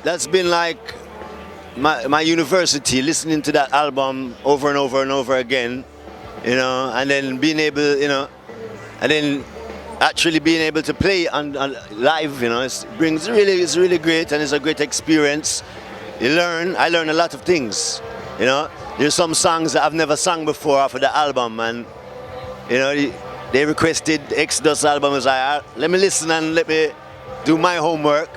that's been like my university, listening to that album over and over and over again, you know, and then being able, you know, and then actually being able to play on live, you know, it's really great, and it's a great experience. I learn a lot of things, you know. There's some songs that I've never sung before off of the album, and you know, they requested Exodus album. I was like, let me listen and let me do my homework,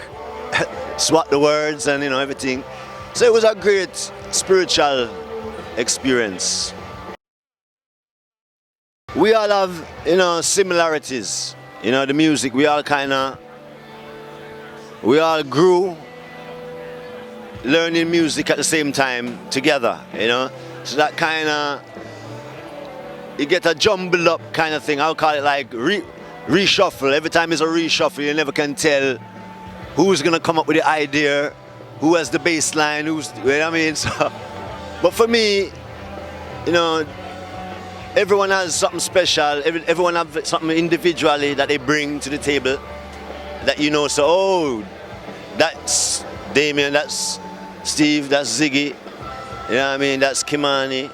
swap the words and, you know, everything. So it was a great spiritual experience. We all have, you know, similarities. You know, the music, we all grew learning music at the same time together, you know. So that kind of, you get a jumbled up kind of thing. I'll call it like reshuffle. Every time it's a reshuffle, you never can tell who's gonna come up with the idea, who has the bass line, you know what I mean? So, but for me, you know, everyone has something special. Everyone has something individually that they bring to the table that, you know, so, oh, that's Damien, that's Steve, that's Ziggy, you know what I mean, that's Kimani,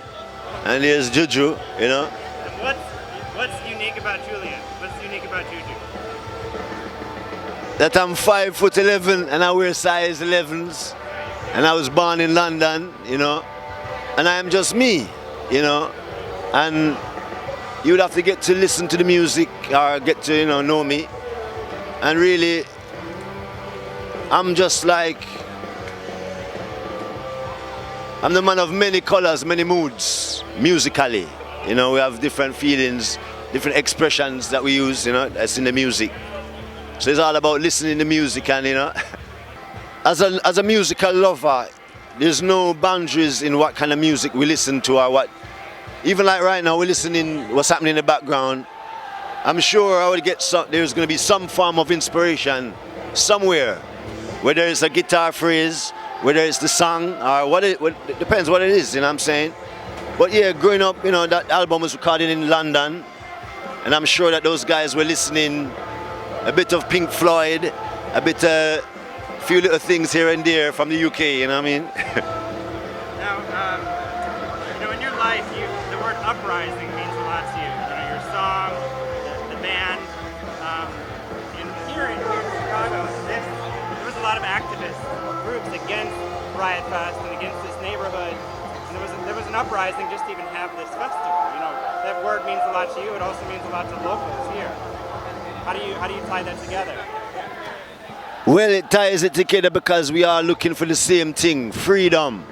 and there's Juju, you know. And what's unique about Julian? What's unique about Juju? That I'm 5'11" and I wear size 11s, and I was born in London, you know, and I am just me, you know, and you would have to get to listen to the music or get to, you know me, and really, I'm just like, I'm the man of many colors, many moods, musically. You know, we have different feelings, different expressions that we use, you know, that's in the music. So it's all about listening to music, and, you know, as a musical lover, there's no boundaries in what kind of music we listen to or what. Even like right now, we're listening what's happening in the background. I'm sure I would get there's going to be some form of inspiration somewhere, whether it's a guitar phrase, whether it's the song, or it depends what it is, you know what I'm saying? But yeah, growing up, you know, that album was recorded in London, and I'm sure that those guys were listening a bit of Pink Floyd, a bit, few little things here and there from the UK, you know what I mean? Now, you know, in your life, the word uprising means a lot to you. You know, your song, the band, and here in Chicago, there was a lot of activist groups against Riot Fest and against this neighborhood, and there was an uprising just to even have this festival. You know, that word means a lot to you. It also means a lot to locals here. How do you tie that together? Well, it ties it together because we are looking for the same thing: freedom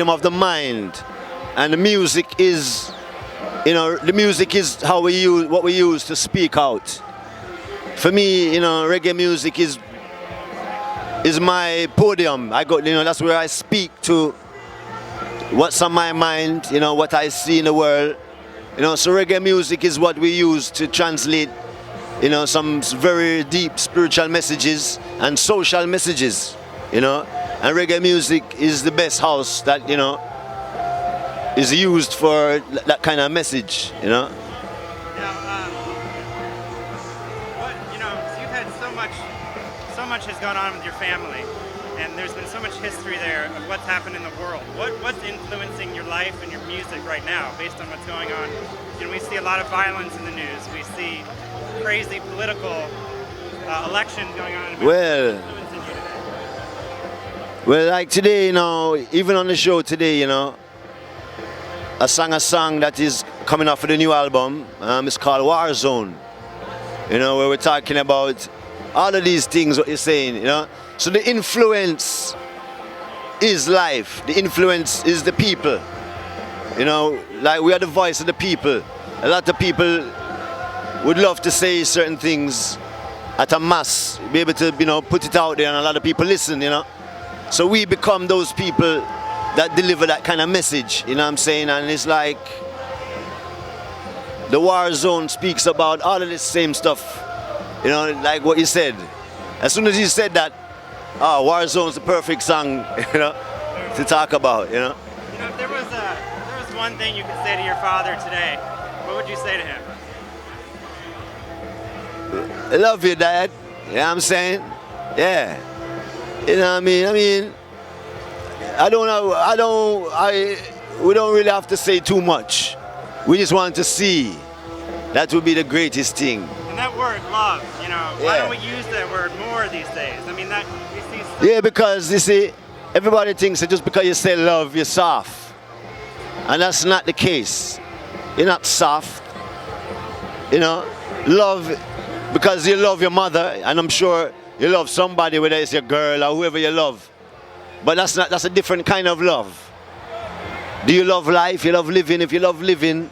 of the mind, and the music is, you know, the music is what we use to speak out. For me, you know, reggae music is my podium. I go, you know, that's where I speak to what's on my mind, you know, what I see in the world. You know, so reggae music is what we use to translate, you know, some very deep spiritual messages and social messages, you know. And reggae music is the best house that, you know, is used for that kind of message, you know. Now, you know, you've had so much has gone on with your family, and there's been so much history there of what's happened in the world. What's influencing your life and your music right now, based on what's going on? You know, we see a lot of violence in the news. We see crazy political elections going on in America. Well, like today, you know, even on the show today, you know, I sang a song that is coming off of the new album. It's called War Zone. You know, where we're talking about all of these things, what you're saying, you know. So the influence is life. The influence is the people. You know, like we are the voice of the people. A lot of people would love to say certain things at a mass, be able to, you know, put it out there, and a lot of people listen, you know. So we become those people that deliver that kind of message, you know what I'm saying? And it's like the War Zone speaks about all of this same stuff, you know, like what you said. As soon as you said that, War Zone's the perfect song, you know, to talk about, you know. You know, if there was one thing you could say to your father today, what would you say to him? I love you, Dad. You know what I'm saying? Yeah. You know what I mean? We don't really have to say too much. We just want to see. That would be the greatest thing. And that word, love, you know, why don't we use that word more these days? I mean, that we see. Yeah, because you see, everybody thinks that just because you say love, you're soft. And that's not the case. You're not soft. You know, love, because you love your mother, and I'm sure you love somebody, whether it's your girl or whoever you love. But that's a different kind of love. Do you love life? You love living? If you love living,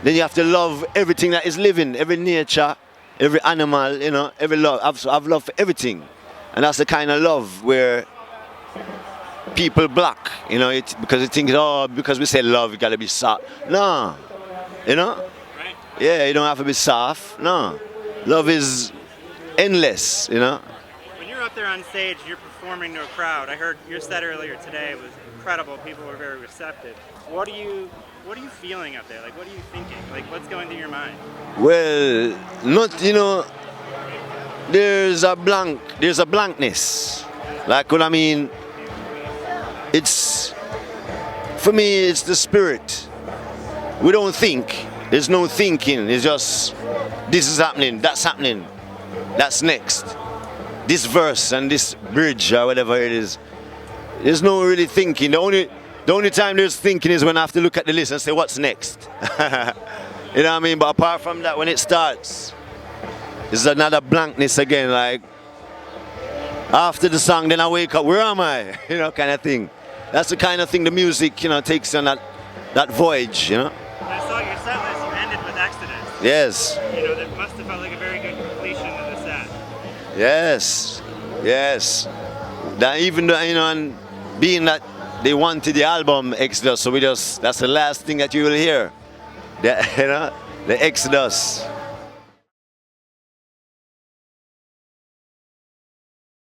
then you have to love everything that is living, every nature, every animal, you know, every love. I've love for everything. And that's the kind of love where people block, you know, because they think, oh, because we say love, you gotta be soft. No, you know? Right. Yeah, you don't have to be soft. No. Love is endless, you know? When you're up there on stage, you're performing to a crowd. I heard your set earlier today was incredible. People were very receptive. What are you feeling up there? Like, what are you thinking? Like, what's going through your mind? Well, you know, there's a blankness. Like, what I mean, for me, it's the spirit. We don't think. There's no thinking. It's just, this is happening, that's next. This verse and this bridge or whatever it is. There's no really thinking. The only time there's thinking is when I have to look at the list and say, what's next? You know what I mean? But apart from that, when it starts, it's another blankness again. Like, after the song, then I wake up, where am I? You know, kind of thing. That's the kind of thing the music, you know, takes on that voyage, you know? I saw your set list, you ended with Exodus. Yes. You know, that must have felt like a very good completion of the set. Yes. That even though, you know, and being that they wanted the album Exodus, so that's the last thing that you will hear. You know, the Exodus.